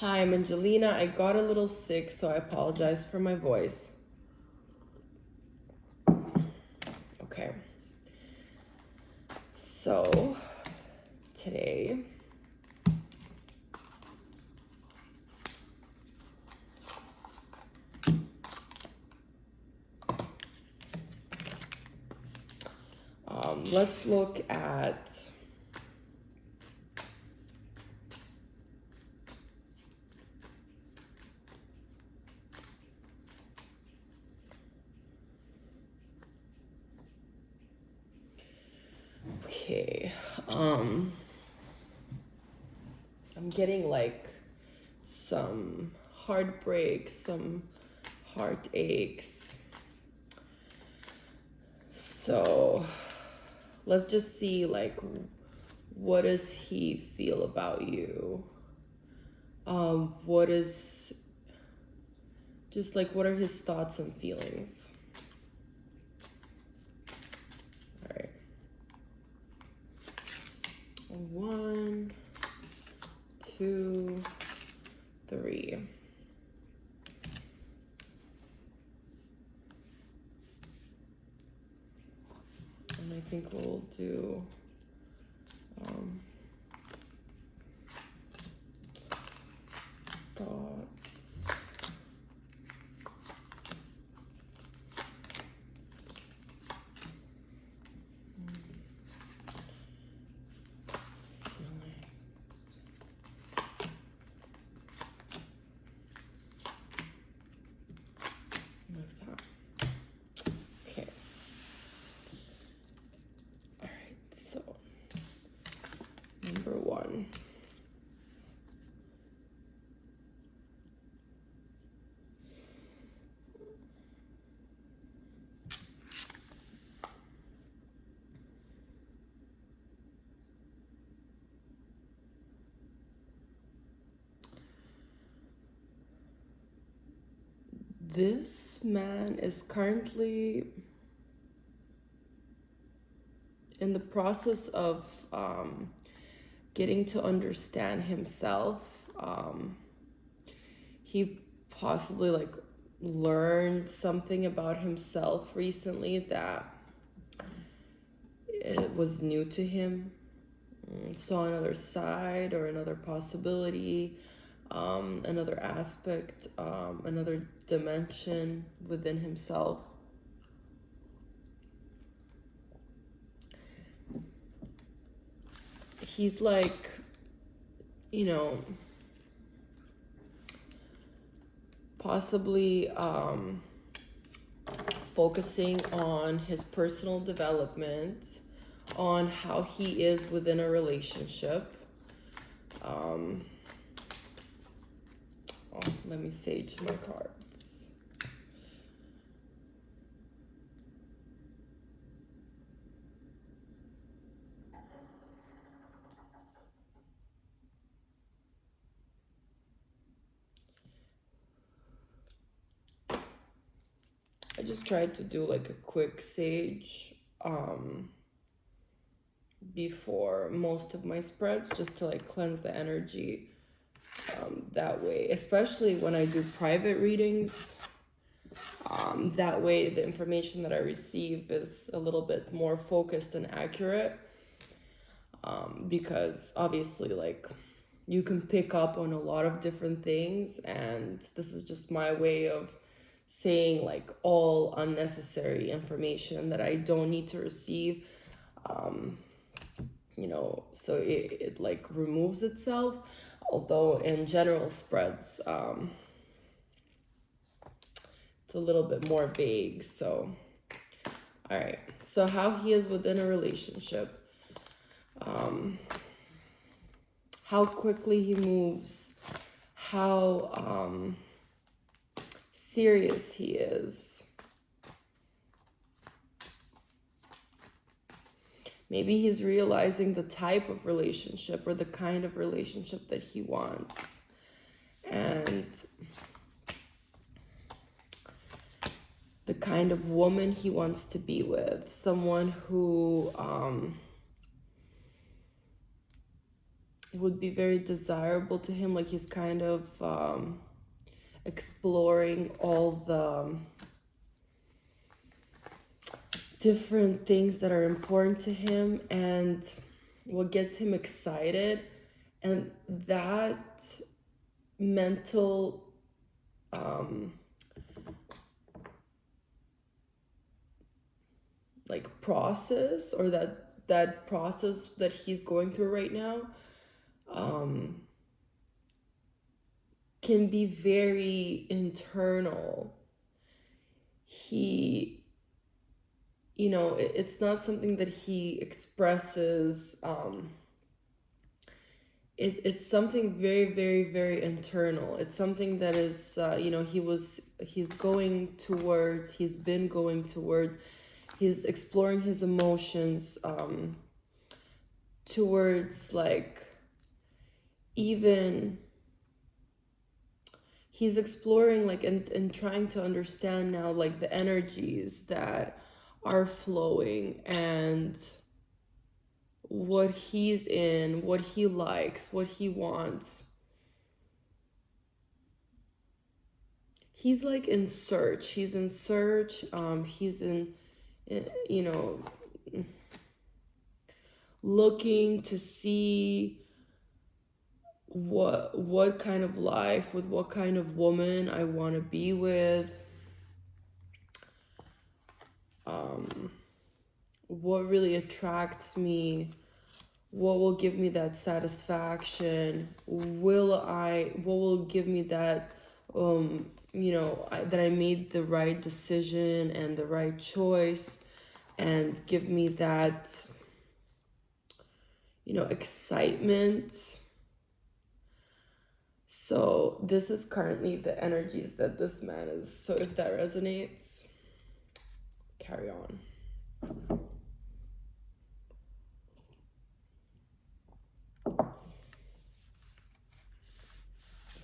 Hi, I'm Angelina. I got a little sick, so I apologize for my voice. Okay. So, today, let's look at okay. I'm getting like some heartbreaks, some heartaches. So, let's just see like what does he feel about you? What is just like what are his thoughts and feelings? All right. 1, 2, 3. And I think we'll do thoughts. Feelings. Like that. Okay. All right. So, number 1. This man is currently in the process of getting to understand himself. He possibly like learned something about himself recently that it was new to him. Saw another side or another possibility, another aspect, another dimension within himself. He's like, you know, possibly focusing on his personal development, on how he is within a relationship. Let me sage my cards. I just tried to do like a quick sage before most of my spreads, just to like cleanse the energy that way, especially when I do private readings. That way the information that I receive is a little bit more focused and accurate, because obviously like you can pick up on a lot of different things, and this is just my way of saying like all unnecessary information that I don't need to receive. So it like removes itself, although in general spreads it's a little bit more vague. So all right, so how he is within a relationship, how quickly he moves, how serious he is. Maybe he's realizing the type of relationship or the kind of relationship that he wants. And the kind of woman he wants to be with. Someone who would be very desirable to him. Like he's kind of exploring all the different things that are important to him and what gets him excited. And that mental like process, or that process that he's going through right now, can be very internal. He, it's not something that he expresses. It's something very, very, very internal. It's something that is, he's going towards, he's been going towards, he's exploring his emotions, towards like, even he's exploring like and trying to understand now like the energies that are flowing and what he's in, what he likes, what he wants. He's like in search. He's in search. He's in, looking to see what kind of life, with what kind of woman I want to be with. What really attracts me, what will give me that satisfaction, what will give me that, that I made the right decision and the right choice, and give me that, excitement. So this is currently the energies that this man is. So if that resonates, carry on.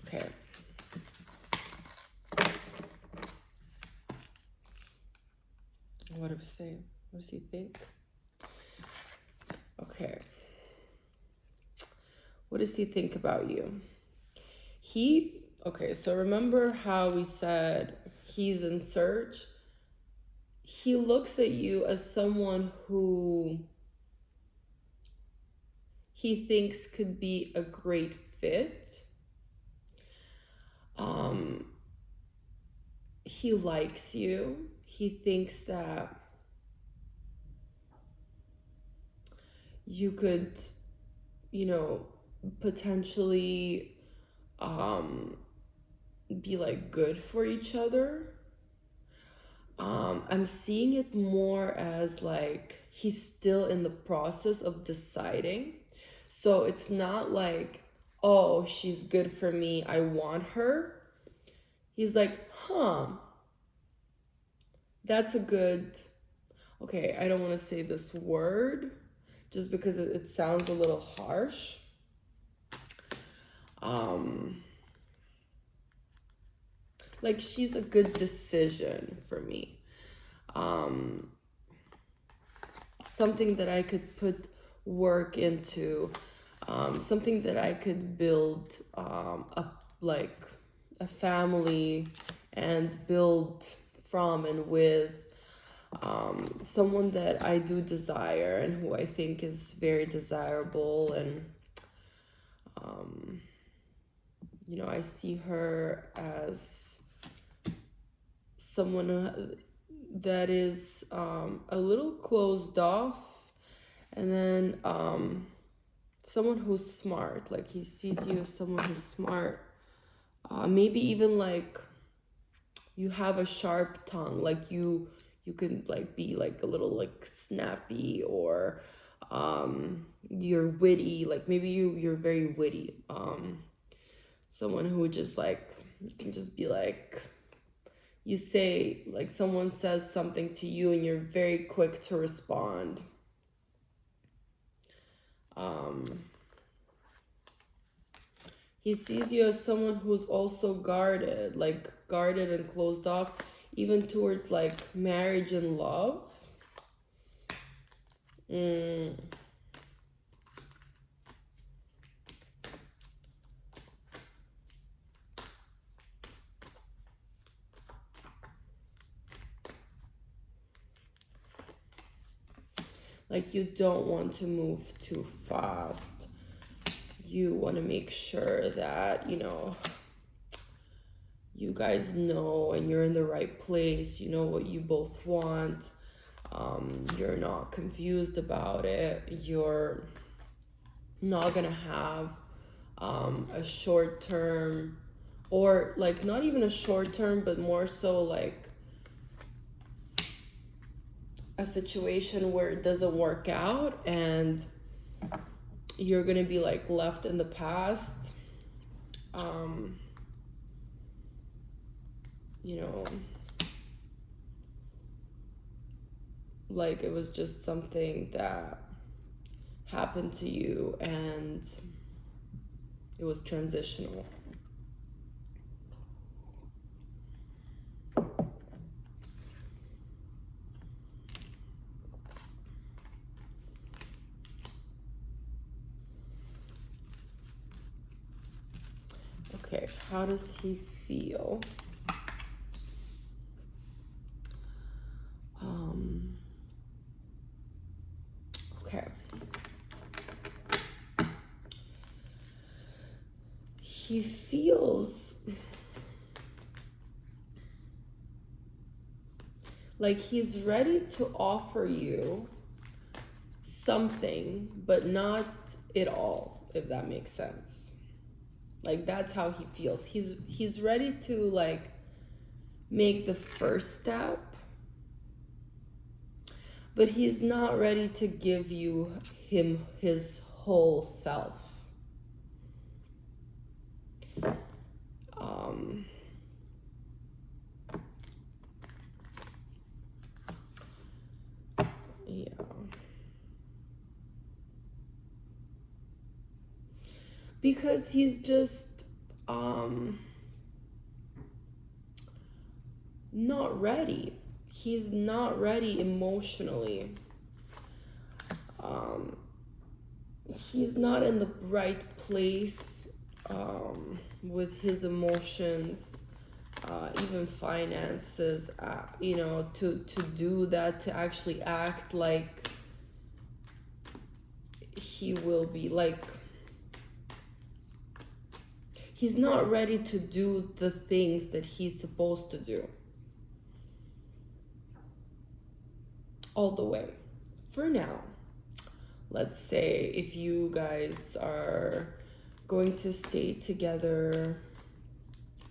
Okay. What does he say? What does he think? Okay. What does he think about you? Okay, so remember how we said he's in search? He looks at you as someone who he thinks could be a great fit. He likes you. He thinks that you could, potentially be like good for each other. I'm seeing it more as like he's still in the process of deciding. So it's not like, oh, she's good for me, I want her. He's like, that's a good, okay, I don't want to say this word just because it sounds a little harsh. Like she's a good decision for me. Something that I could put work into, something that I could build like a family and build from and with, someone that I do desire and who I think is very desirable. And I see her as someone that is a little closed off, and then someone who's smart. Like he sees you as someone who's smart, maybe even like you have a sharp tongue, like you can like be like a little like snappy, or you're witty, like maybe you're very witty. Someone who just like, you can just be like, you say, like someone says something to you and you're very quick to respond. He sees you as someone who's also guarded, like guarded and closed off, even towards like marriage and love. Like, you don't want to move too fast. You want to make sure that, you know, you guys know and you're in the right place. You know what you both want. You're not confused about it. You're not gonna have a short term, or like not even a short term, but more so like a situation where it doesn't work out and you're gonna be like left in the past. You know, like it was just something that happened to you and it was transitional. Okay, how does he feel? Okay. He feels like he's ready to offer you something, but not it all, if that makes sense. Like, that's how he feels. He's ready to like make the first step, but he's not ready to give you his whole self. Yeah. Because he's just not ready. He's not ready emotionally. He's not in the right place with his emotions, even finances, you know, to do that, to actually act like he will be like, he's not ready to do the things that he's supposed to do all the way for now. Let's say if you guys are going to stay together,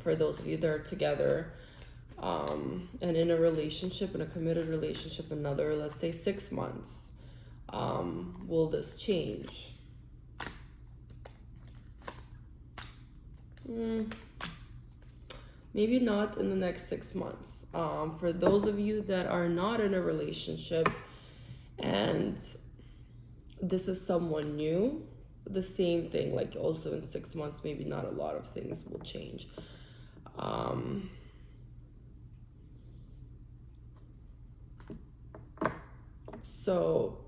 for those of you that are together, and in a relationship, in a committed relationship, another, let's say 6 months, will this change? Maybe not in the next 6 months. For those of you that are not in a relationship and this is someone new, the same thing, like also in 6 months, maybe not a lot of things will change. So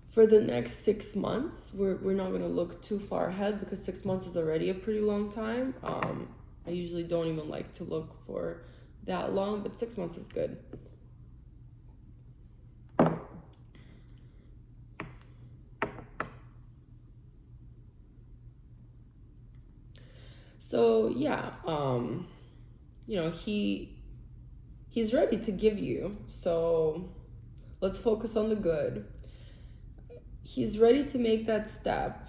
for the next 6 months, we're not going to look too far ahead because 6 months is already a pretty long time. I usually don't even like to look for that long, but 6 months is good. So yeah, you know, he's ready to give you. So let's focus on the good. He's ready to make that step.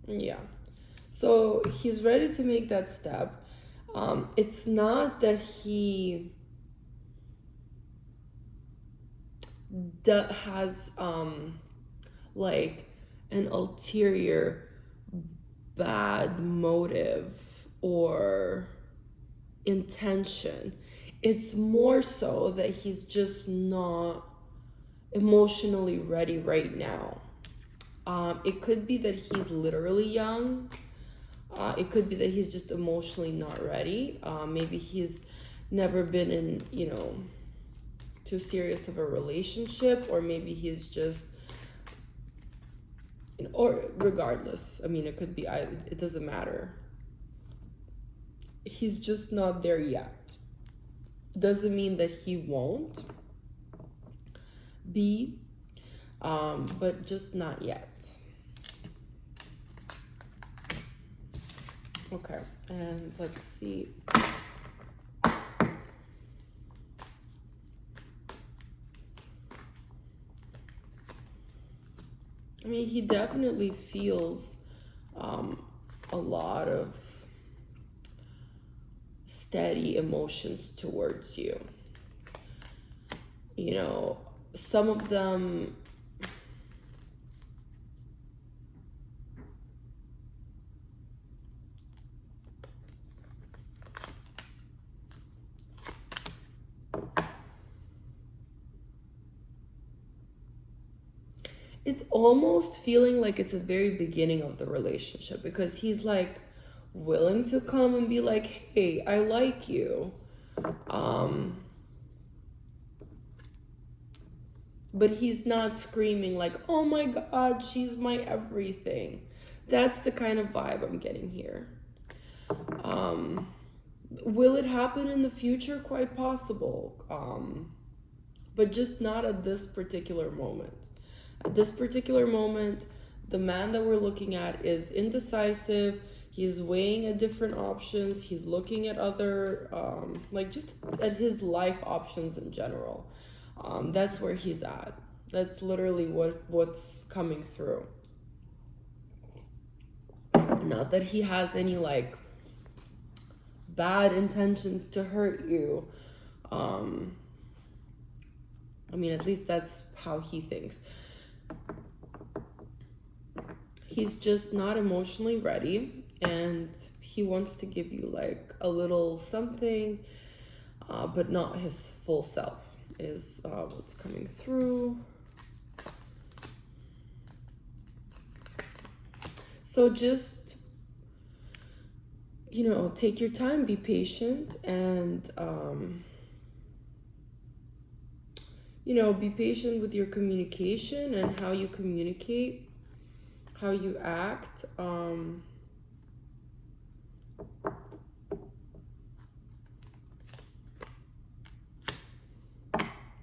Yeah. So he's ready to make that step. It's not that he has like an ulterior bad motive or intention. It's more so that he's just not emotionally ready right now. It could be that he's literally young. It could be that he's just emotionally not ready. Maybe he's never been in, you know, too serious of a relationship, or maybe he's just or regardless, I mean, it could be, it doesn't matter. He's just not there yet. Doesn't mean that he won't be, but just not yet. Okay, and let's see. I mean, he definitely feels a lot of steady emotions towards you. You know, some of them it's almost feeling like it's a very beginning of the relationship, because he's like willing to come and be like, hey, I like you. But he's not screaming like, oh my God, she's my everything. That's the kind of vibe I'm getting here. Will it happen in the future? Quite possible. But just not at this particular moment. At this particular moment, the man that we're looking at is indecisive. He's weighing at different options. He's looking at other, like just at his life options in general. That's where he's at. That's literally what's coming through. Not that he has any like bad intentions to hurt you. I mean, at least that's how he thinks. He's just not emotionally ready, and he wants to give you like a little something, but not his full self is what's coming through. So just, you know, take your time, be patient, and you know, be patient with your communication and how you communicate, how you act.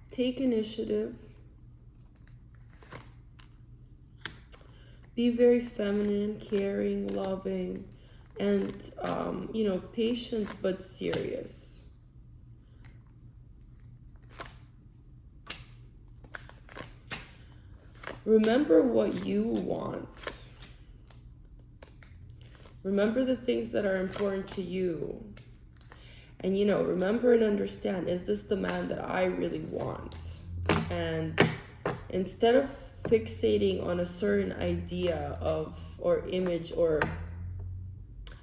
Take initiative. Be very feminine, caring, loving, and, you know, patient but serious. Remember what you want. Remember the things that are important to you. And, you know, remember and understand, is this the man that I really want? And instead of fixating on a certain idea of, or image, or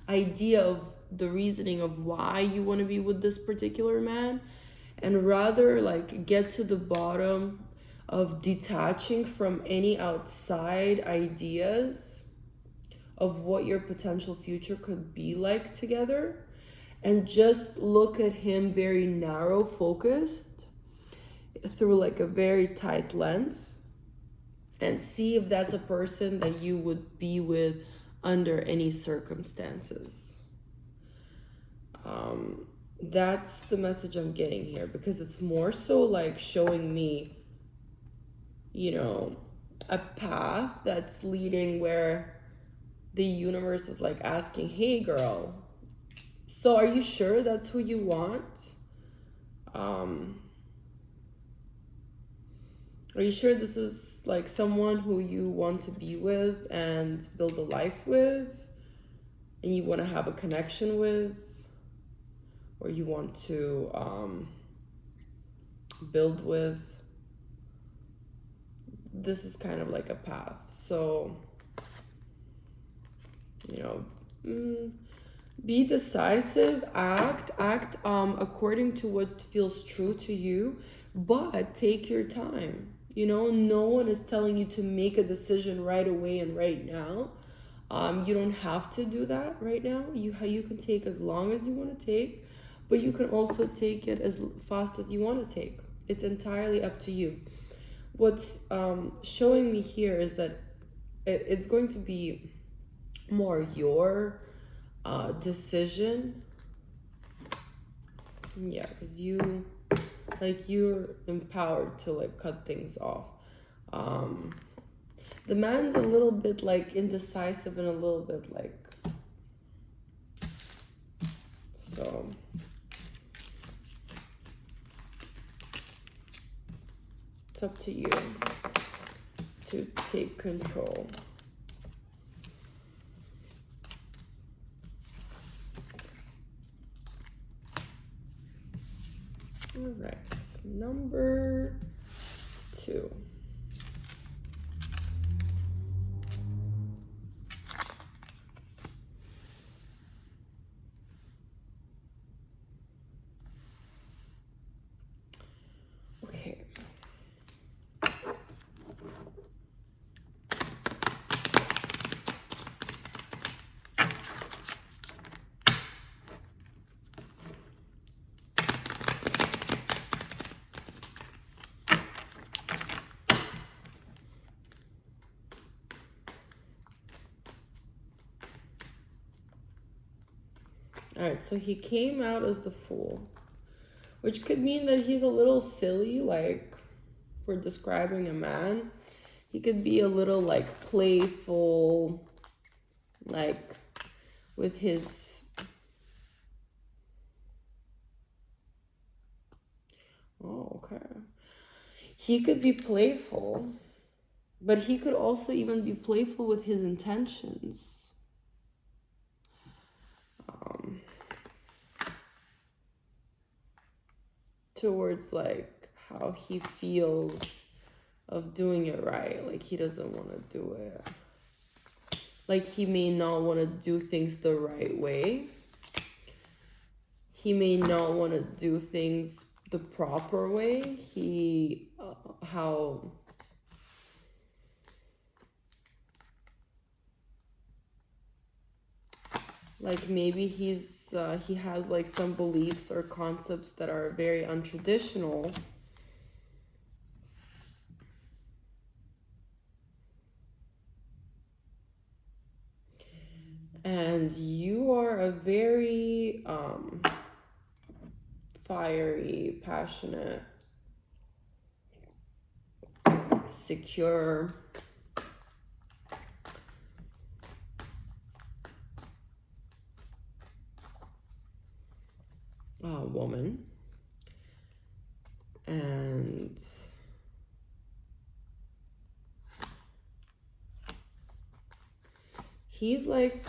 idea of the reasoning of why you want to be with this particular man, and rather like get to the bottom of detaching from any outside ideas of what your potential future could be like together, and just look at him very narrow focused through like a very tight lens, and see if that's a person that you would be with under any circumstances. That's the message I'm getting here, because it's more so like showing me, you know, a path that's leading where the universe is like asking, hey girl, so are you sure that's who you want? Are you sure this is like someone who you want to be with and build a life with, and you want to have a connection with, or you want to build with? This is kind of like a path. So, you know, be decisive, act according to what feels true to you, but take your time. You know, no one is telling you to make a decision right away and right now. You don't have to do that right now. You can take as long as you want to take, but you can also take it as fast as you want to take. It's entirely up to you. What's showing me here is that it's going to be more your decision. Yeah, because you're empowered to like cut things off. um the man's a little bit like indecisive and a little bit like, so it's up to you to take control. All right, number 2. Okay. All right, so he came out as the Fool, which could mean that he's a little silly, like for describing a man. He could be a little like playful, like with his, oh, okay. He could be playful, but he could also even be playful with his intentions. Towards like how he feels of doing it right. Like he doesn't want to do it. Like he may not want to do things the right way. He may not want to do things the proper way. How like maybe he has like some beliefs or concepts that are very untraditional. And you are a very fiery, passionate, secure woman. And he's like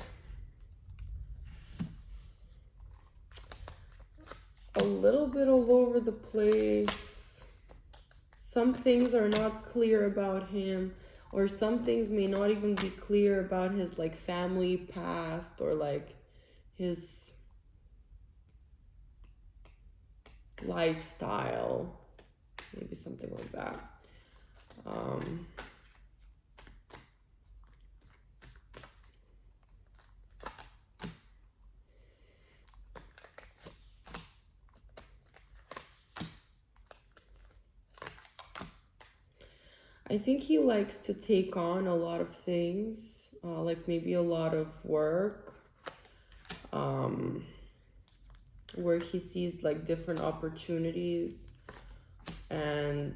a little bit all over the place. Some things are not clear about him, or some things may not even be clear about his like family past or like his lifestyle, maybe something like that. I think he likes to take on a lot of things, like maybe a lot of work, where he sees like different opportunities and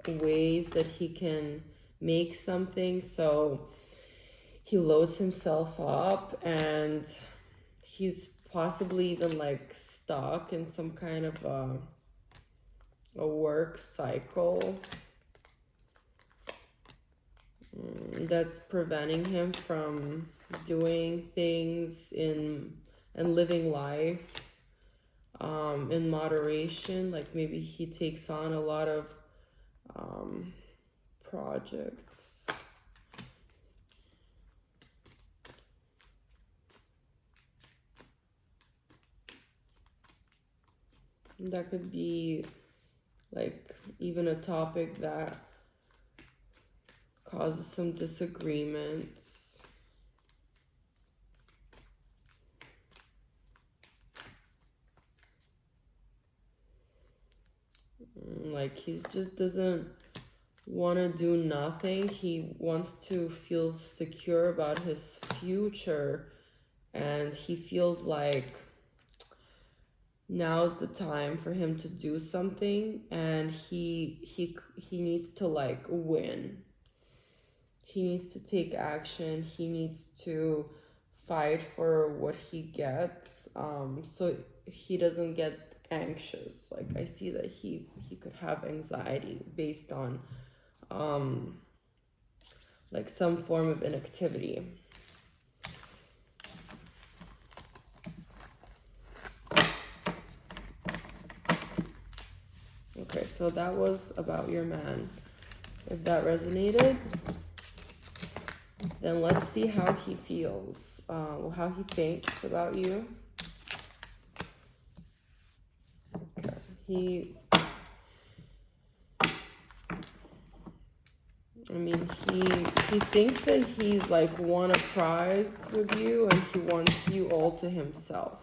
ways that he can make something. So he loads himself up and he's possibly even like stuck in some kind of a work cycle that's preventing him from doing things and living life in moderation. Like maybe he takes on a lot of projects. That could be like even a topic that causes some disagreements. Like he just doesn't want to do nothing. He wants to feel secure about his future, and he feels like now's the time for him to do something, and he needs to like win. He needs to take action. He needs to fight for what he gets, so he doesn't get anxious. Like I see that he could have anxiety based on like some form of inactivity. Okay, so that was about your man. If that resonated, then let's see how he feels, how he thinks about you. Okay. He thinks that he's like won a prize with you, and he wants you all to himself.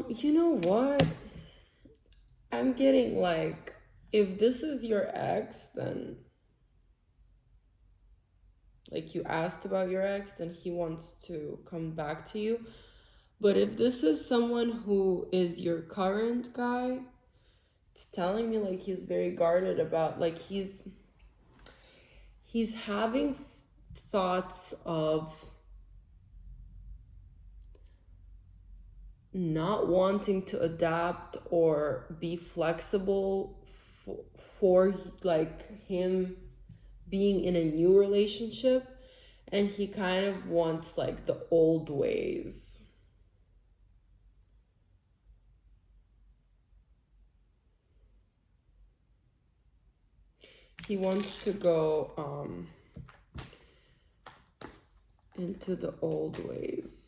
You know what? I'm getting like, if this is your ex, then like you asked about your ex, then he wants to come back to you. But if this is someone who is your current guy, it's telling me like he's very guarded about, like he's having thoughts of not wanting to adapt or be flexible for like him being in a new relationship, and he kind of wants like the old ways. He wants to go into the old ways.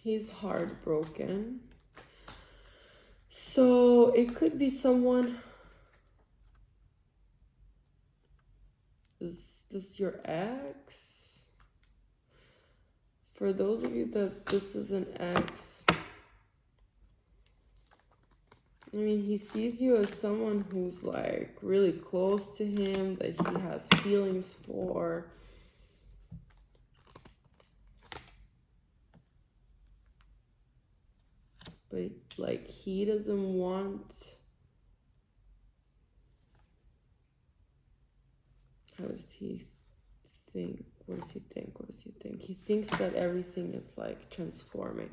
He's heartbroken. So it could be someone. Is this your ex? For those of you that this is an ex, I mean, he sees you as someone who's like really close to him, that he has feelings for. But like he doesn't want. How does he think? What does he think? What does he think? He thinks that everything is like transforming.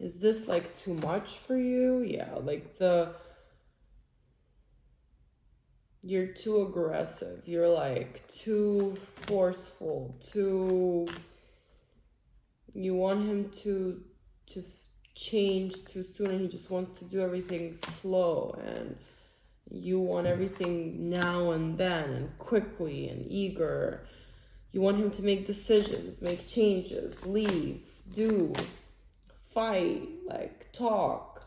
Is this like too much for you? Yeah, like you're too aggressive. You're like too forceful. You want him to change too soon, and he just wants to do everything slow, and you want everything now and then and quickly and eager. You want him to make decisions, make changes, leave, do, fight, like talk,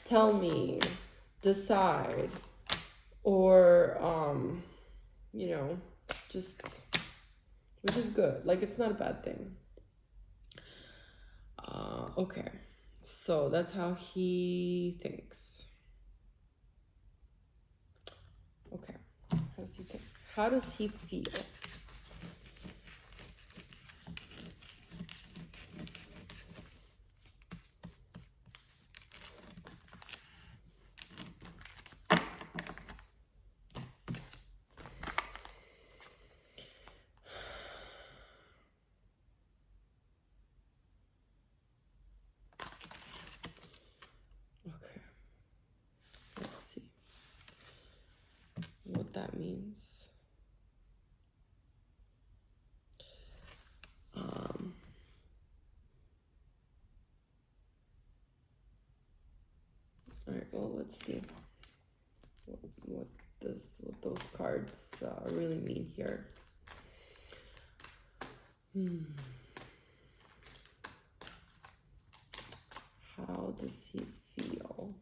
tell me, decide, or you know, just, which is good. Like it's not a bad thing. Okay, so that's how he thinks. Okay, how does he think? How does he feel? that means. All right, well, let's see what those cards really mean here. How does he feel?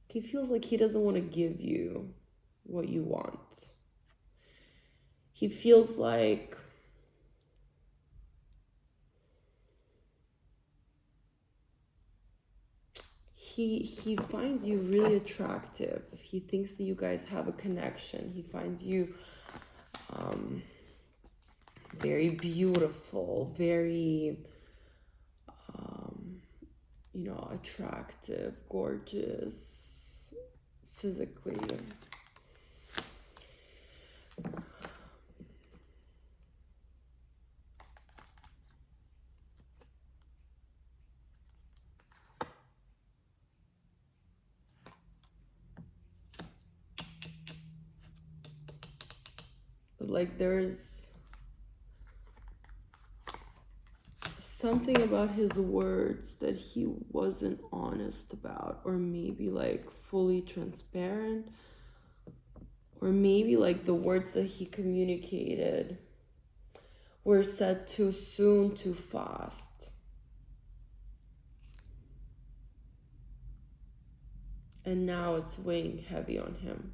He feels like he doesn't want to give you what you want. He feels like he finds you really attractive. He thinks that you guys have a connection. He finds you very beautiful, very attractive, gorgeous, physically. But like there's something about his words that he wasn't honest about, or maybe like fully transparent, or maybe like the words that he communicated were said too soon, too fast. And now it's weighing heavy on him.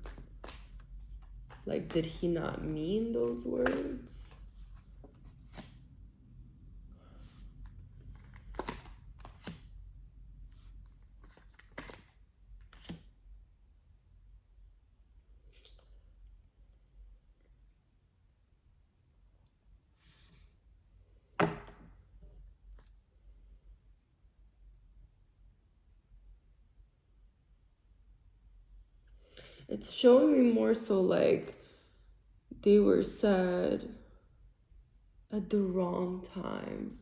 Like, did he not mean those words? It's showing me more so like they were said at the wrong time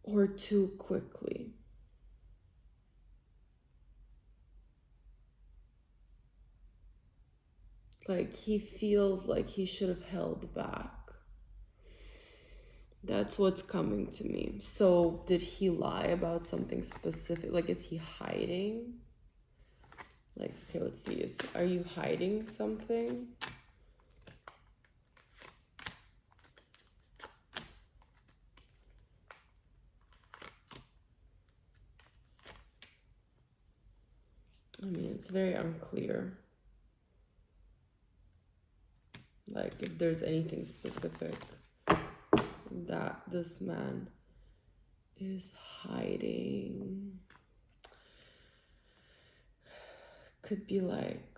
or too quickly. Like he feels like he should have held back. That's what's coming to me. So did he lie about something specific? Like, is he hiding? Like, okay, let's see. Are you hiding something? I mean, it's very unclear. Like, if there's anything specific that this man is hiding. Could be like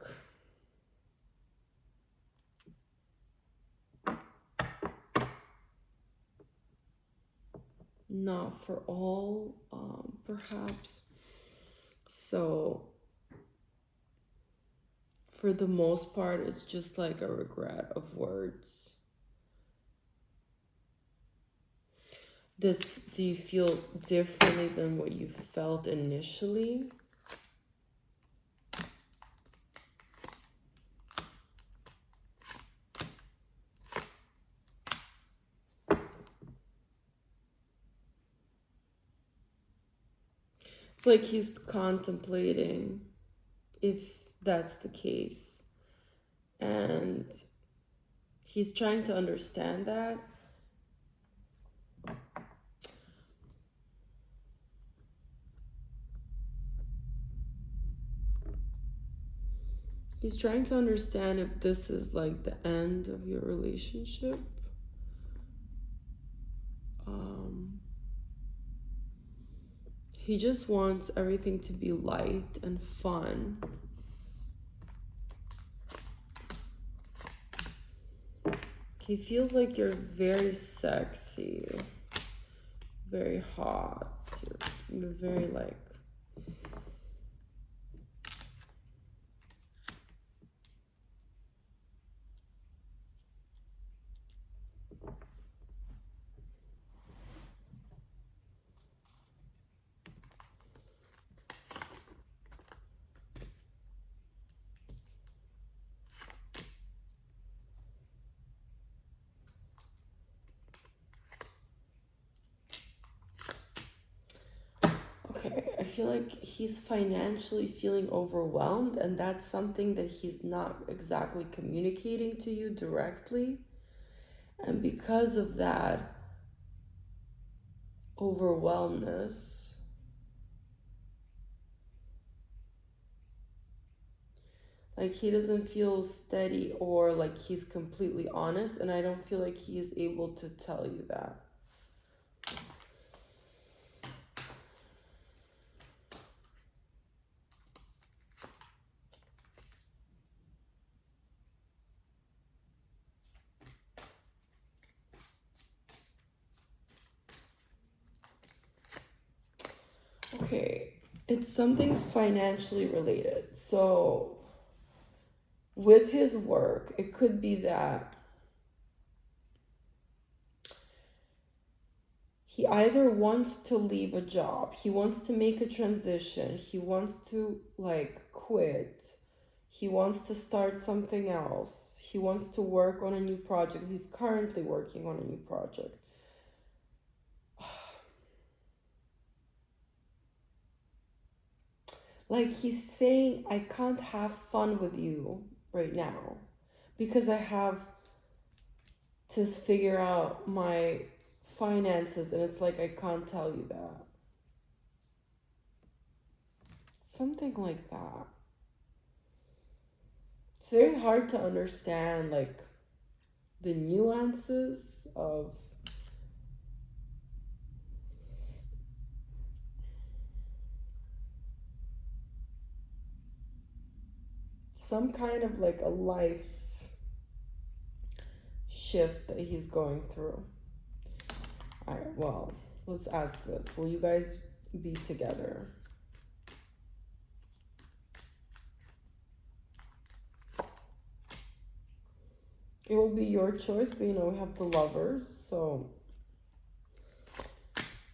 not for all, perhaps. So for the most part, it's just like a regret of words. Do you feel differently than what you felt initially? It's like he's contemplating if that's the case. And he's trying to understand that. He's trying to understand if this is like the end of your relationship. He just wants everything to be light and fun. He feels like you're very sexy, very hot. You're very like feel like he's financially feeling overwhelmed, and that's something that he's not exactly communicating to you directly. And because of that overwhelmness, like he doesn't feel steady or like he's completely honest, and I don't feel like he is able to tell you that. Okay, it's something financially related. So with his work, it could be that he either wants to leave a job, he wants to make a transition, he wants to like quit, he wants to start something else, he wants to work on a new project, he's currently working on a new project. Like he's saying, I can't have fun with you right now because I have to figure out my finances, and it's like I can't tell you that. Something like that. It's very hard to understand like the nuances of some kind of like a life shift that he's going through. All right, well, let's ask this. Will you guys be together? It will be your choice, but you know, we have the Lovers, so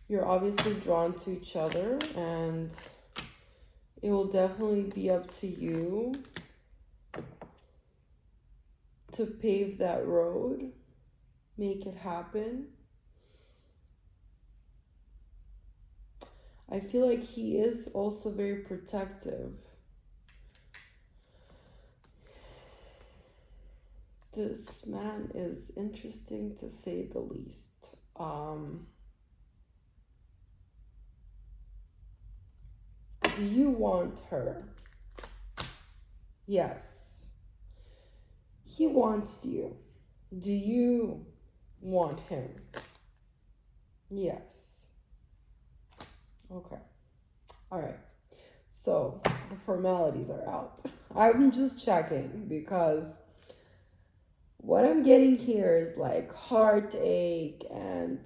you're obviously drawn to each other, and it will definitely be up to you to pave that road, make it happen. I feel like he is also very protective. This man is interesting to say the least. Do you want her? Yes. He wants you. Do you want him? Yes. Okay. All right. So the formalities are out. I'm just checking because what I'm getting here is like heartache and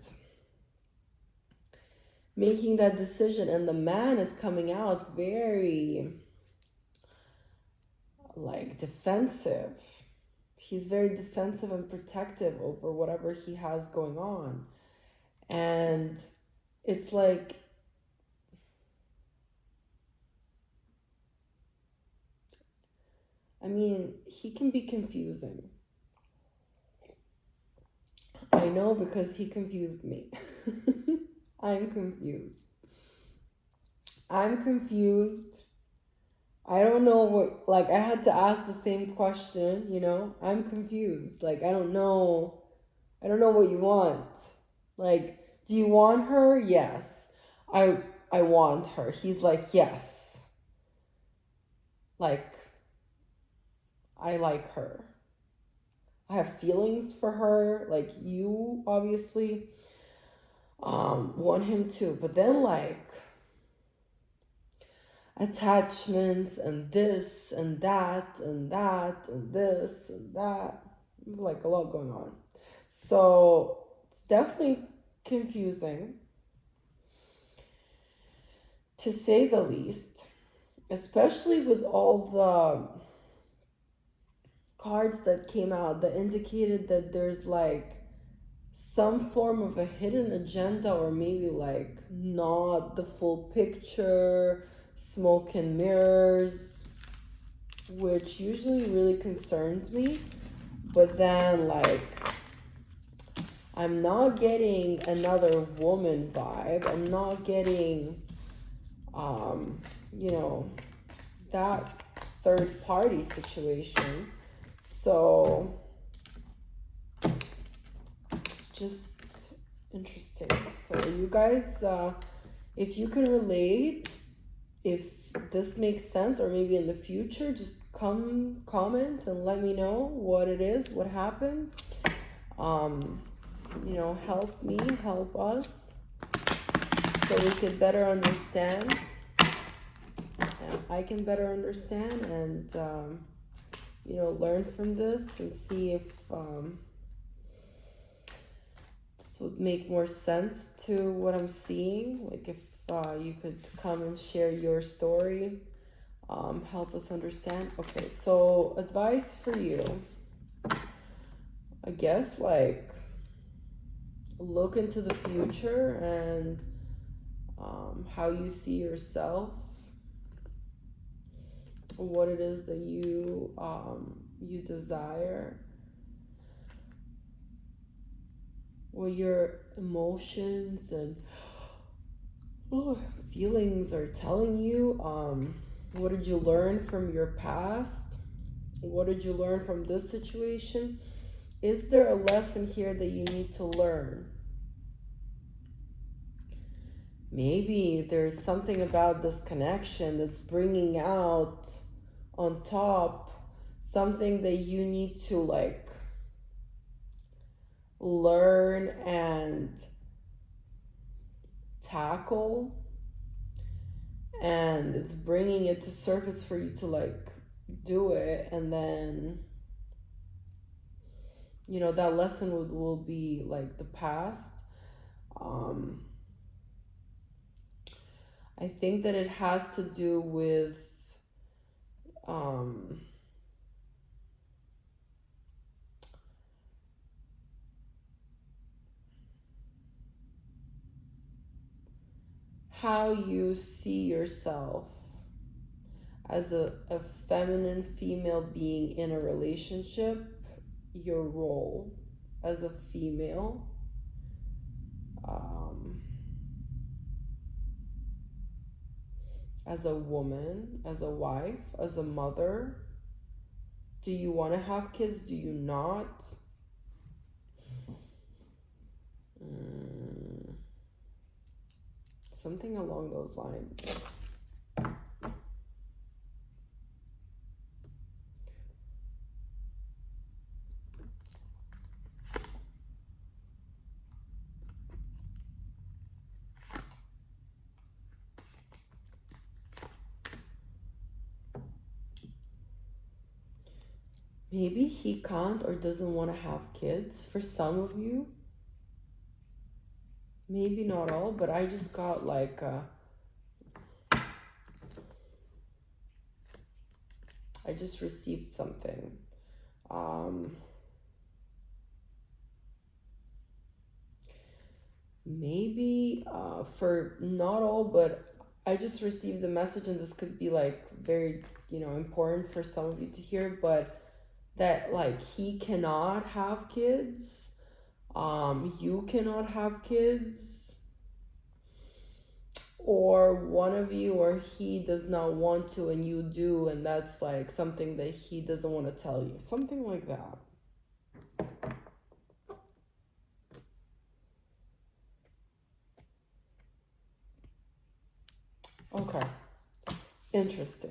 making that decision, and the man is coming out very like defensive. He's very defensive and protective over whatever he has going on. And it's like I mean, he can be confusing. I know because he confused me. I'm confused. I'm confused. I don't know what, like, I had to ask the same question, you know? I'm confused. Like, I don't know what you want. Like, do you want her? Yes. I want her. He's like, yes. Like, I like her. I have feelings for her. Like, you obviously want him too. But then, like, attachments and this and that and that and this and that. Like, a lot going on. So, it's definitely confusing, to say the least, especially with all the cards that came out that indicated that there's like some form of a hidden agenda, or maybe like not the full picture, smoke and mirrors, which usually really concerns me. But then like I'm not getting another woman vibe. I'm not getting you know, that third party situation. So it's just interesting. So you guys, if you can relate, if this makes sense, or maybe in the future, just come comment and let me know what it is, what happened. Help me, help us, so we could better understand, and I can better understand, and learn from this and see if this would make more sense to what I'm seeing. Like if you could come and share your story, help us understand. Okay, so advice for you, I guess, like look into the future and how you see yourself, what it is that you desire, what your emotions and feelings are telling you. What did you learn from your past? What did you learn from this situation? Is there a lesson here that you need to learn? Maybe there's something about this connection that's bringing out on top something that you need to like learn and tackle, and it's bringing it to surface for you to like do it, and then that lesson will be like the past. I think that it has to do with how you see yourself as a feminine female being in a relationship, your role as a female, as a woman, as a wife, as a mother. Do you want to have kids? Do you not? Something along those lines. Maybe he can't or doesn't want to have kids for some of you. Maybe not all, but I just got like I just received something. Maybe for not all, but I just received a message, and this could be like very, important for some of you to hear, but that like he cannot have kids, you cannot have kids, or one of you or he does not want to and you do, and that's like something that he doesn't want to tell you, something like that. Okay, interesting.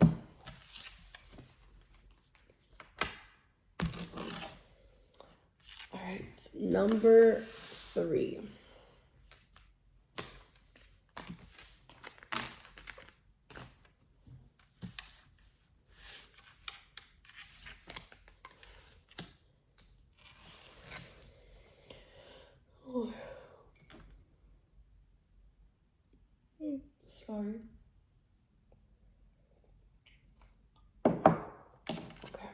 All right, number 3. Oh. Sorry. Okay.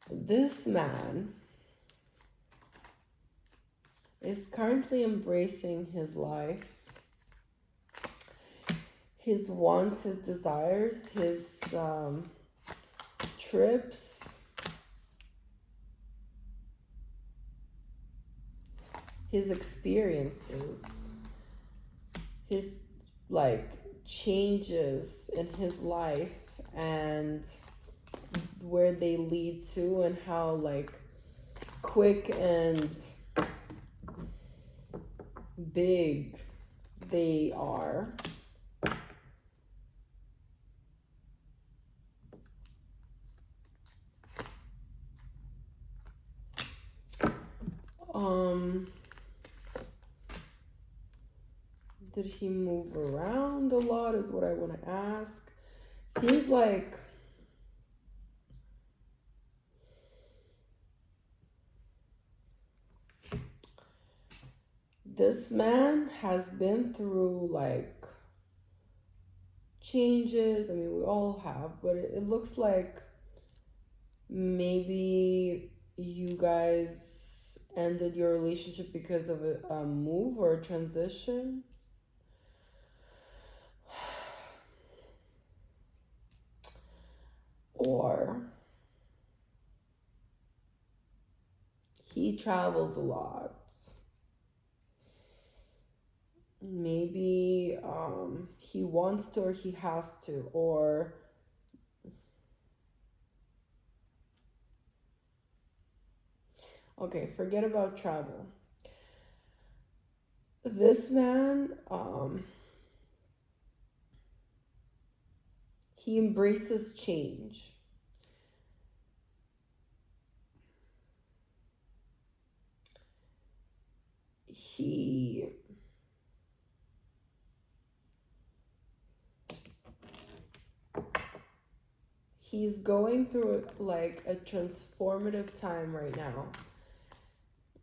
This man is currently embracing his life, his wants, his desires, his trips, his experiences, his like changes in his life and where they lead to, and how like quick and big they are. Did he move around a lot is what I want to ask. Seems like this man has been through like changes. I mean, we all have, but it looks like maybe you guys ended your relationship because of a move or a transition. Or he travels a lot. Maybe he wants to or he has to, or okay, forget about travel. This man, he embraces change. He's going through like a transformative time right now.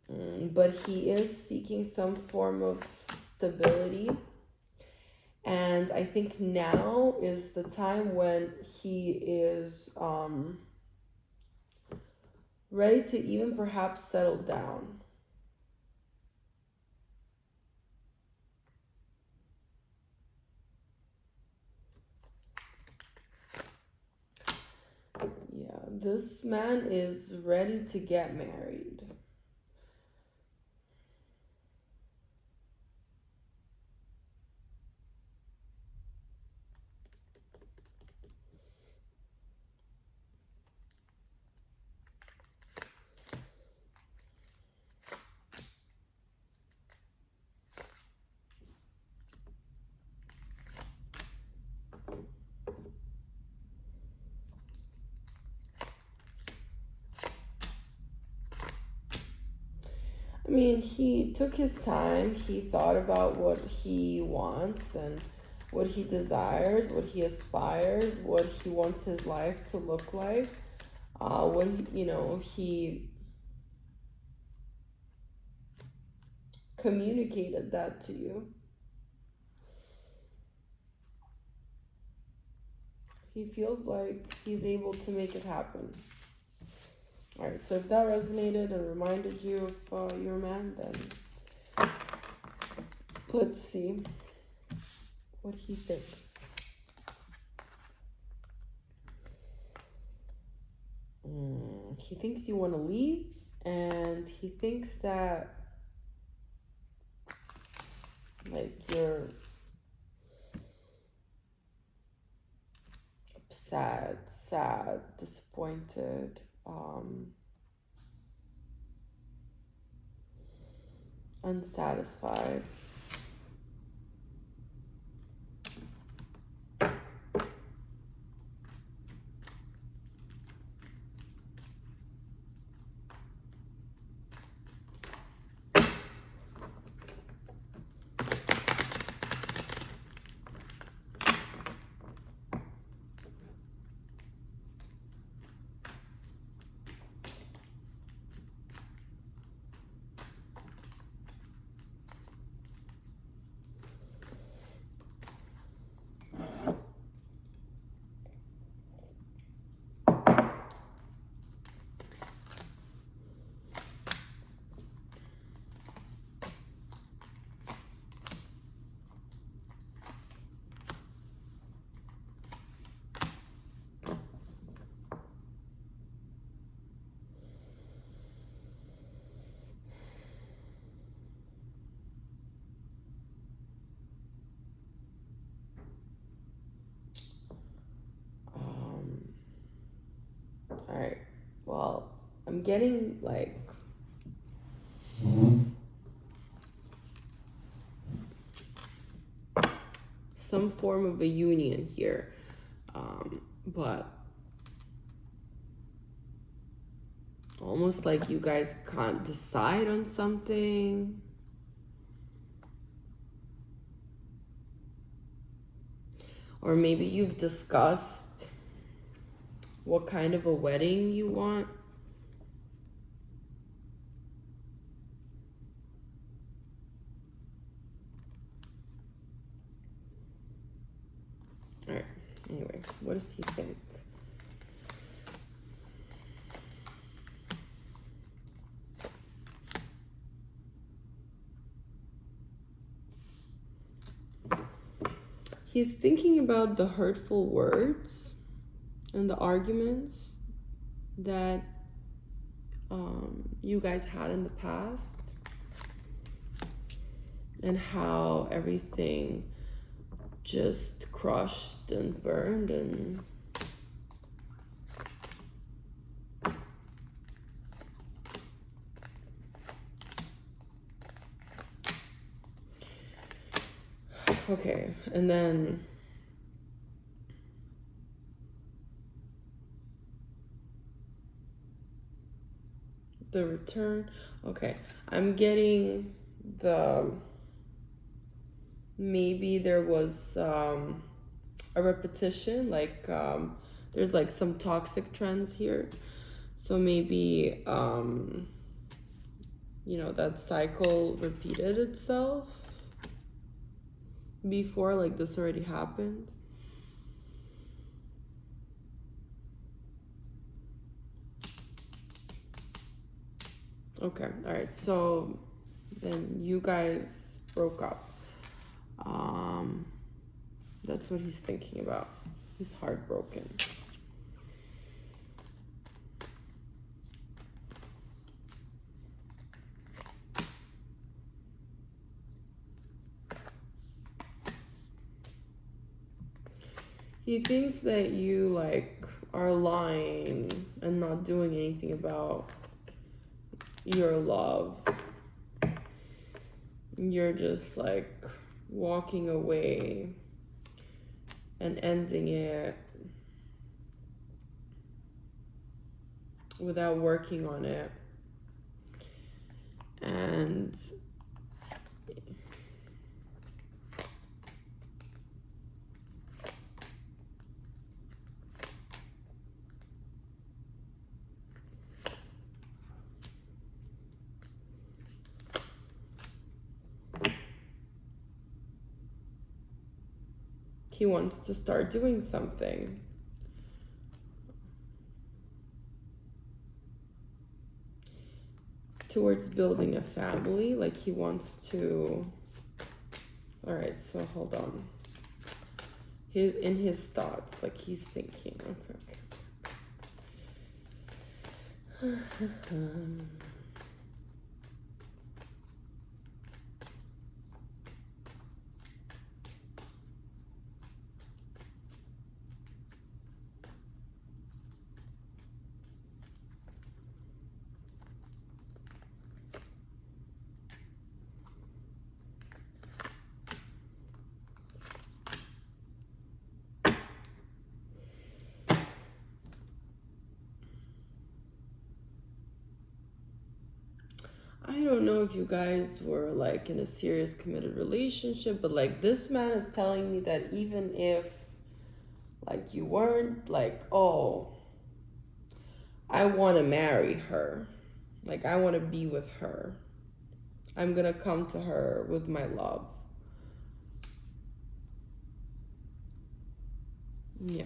But he is seeking some form of stability. And I think now is the time when he is ready to even perhaps settle down. Yeah, this man is ready to get married. I mean, he took his time, he thought about what he wants and what he desires, what he aspires, what he wants his life to look like. When he communicated that to you. He feels like he's able to make it happen. Alright, so if that resonated and reminded you of your man, then let's see what he thinks. He thinks you want to leave, and he thinks that like you're upset, sad, disappointed, unsatisfied. right. Well, I'm getting like some form of a union here. But almost like you guys can't decide on something. Or maybe you've discussed what kind of a wedding you want. All right. Anyway, what does he think? He's thinking about the hurtful words and the arguments that you guys had in the past, and how everything just crushed and burned, and okay, and then the return. Okay, I'm getting the maybe there was a repetition, like there's like some toxic trends here, so maybe you know, that cycle repeated itself before, like this already happened. Okay, all right, so then you guys broke up. That's what he's thinking about. He's heartbroken. He thinks that you like are lying and not doing anything about your love. You're just like walking away and ending it without working on it. And he wants to start doing something. Towards building a family, like he wants to. All right, so hold on. In his thoughts, like he's thinking. Okay. I don't know if you guys were like in a serious committed relationship, but like this man is telling me that even if like you weren't, like, oh, I want to marry her, like I want to be with her, I'm gonna come to her with my love. Yeah.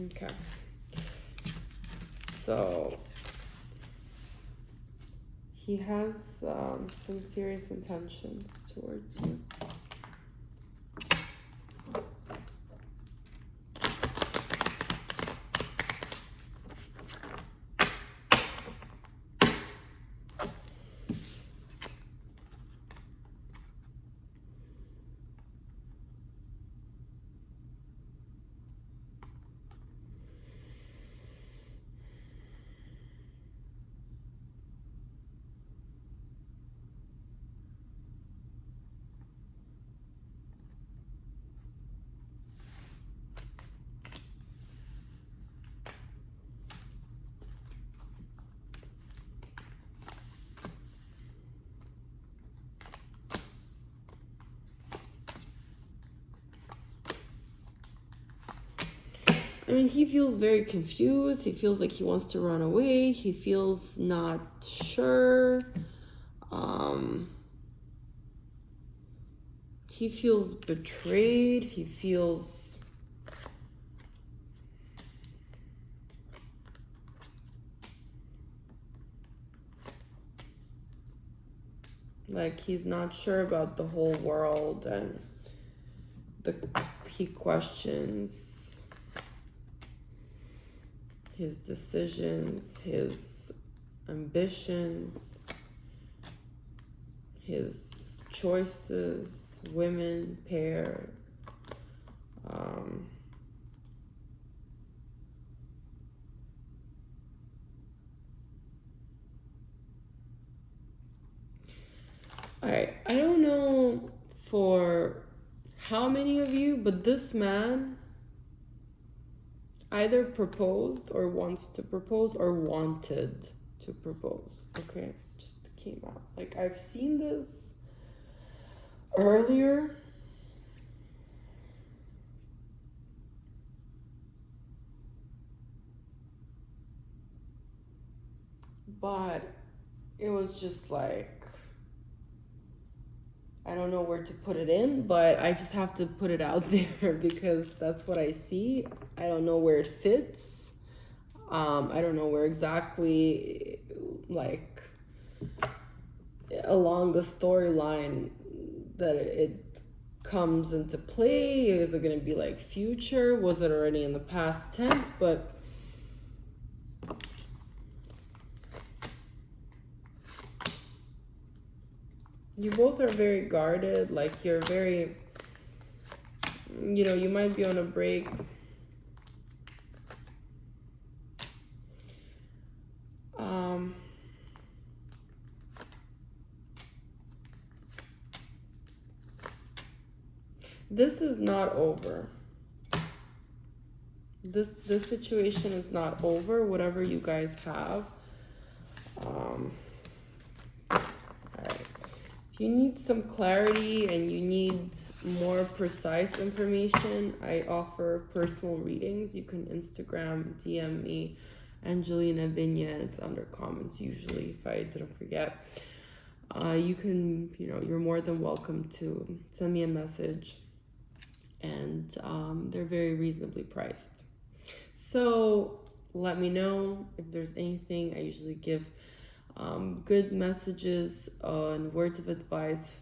Okay. So he has some serious intentions towards you. I mean, he feels very confused. He feels like he wants to run away. He feels not sure. He feels betrayed. He feels like he's not sure about the whole world, and he questions his decisions, his ambitions, his choices, women, pair. All right, I don't know for how many of you, but this man either proposed or wants to propose or wanted to propose. Okay, just came out. Like, I've seen this earlier. But it was just like, I don't know where to put it in, but I just have to put it out there because that's what I see. I don't know where it fits. I don't know where exactly, like, along the storyline that it comes into play. Is it going to be like future? Was it already in the past tense? But you both are very guarded. Like, you're very, you might be on a break. This is not over. This situation is not over, whatever you guys have. All right. If you need some clarity and you need more precise information, I offer personal readings. You can Instagram, DM me, Angelina Vinya, and it's under comments usually, if I didn't forget. You can, you're more than welcome to send me a message, and they're very reasonably priced. So let me know if there's anything. I usually give good messages and words of advice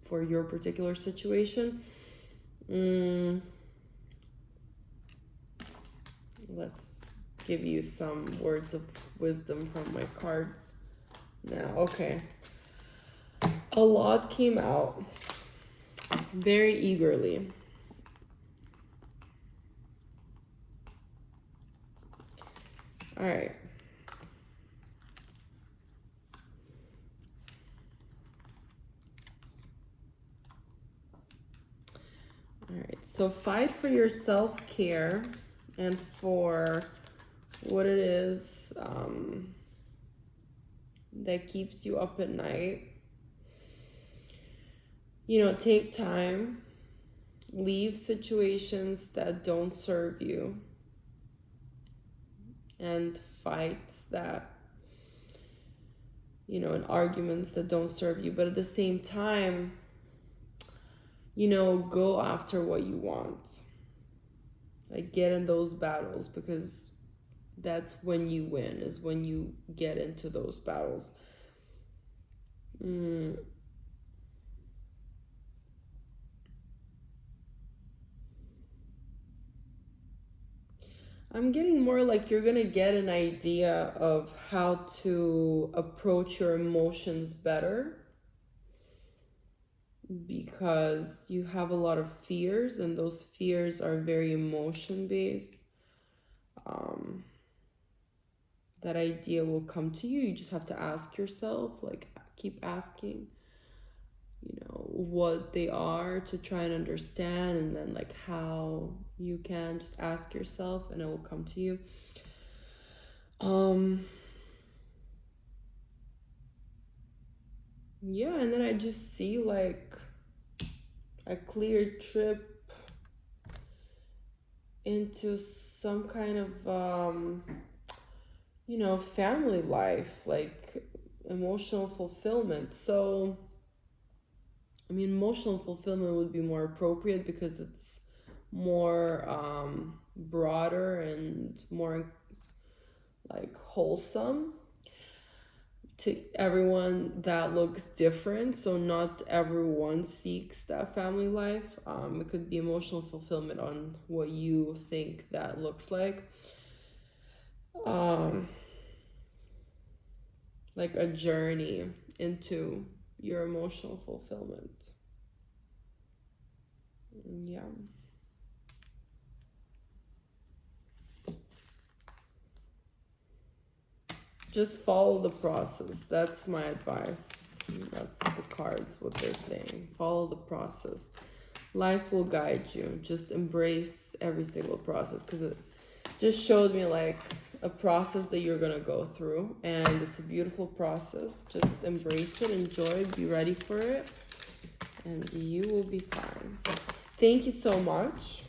for your particular situation. Let's give you some words of wisdom from my cards now. Okay. A lot came out very eagerly. All right. All right. So fight for your self-care and for what it is that keeps you up at night. Take time. Leave situations that don't serve you. And fights that, and arguments that don't serve you. But at the same time, go after what you want. Like, get in those battles, because that's when you win, is when you get into those battles. I'm getting more like you're gonna get an idea of how to approach your emotions better, because you have a lot of fears, and those fears are very emotion based. That idea will come to you. You just have to ask yourself, like, keep asking, what they are, to try and understand, and then like how you can just ask yourself and it will come to you. Yeah, and then I just see like a clear trip into some kind of family life, like emotional fulfillment. So I mean, emotional fulfillment would be more appropriate because it's more broader and more like wholesome to everyone that looks different. So not everyone seeks that family life. It could be emotional fulfillment on what you think that looks um, like a journey into your emotional fulfillment. Yeah. Just follow the process. That's my advice. That's the cards, what they're saying. Follow the process. Life will guide you. Just embrace every single process because it just showed me like a process that you're going to go through. And it's a beautiful process. Just embrace it, enjoy it, be ready for it, and you will be fine. Thank you so much.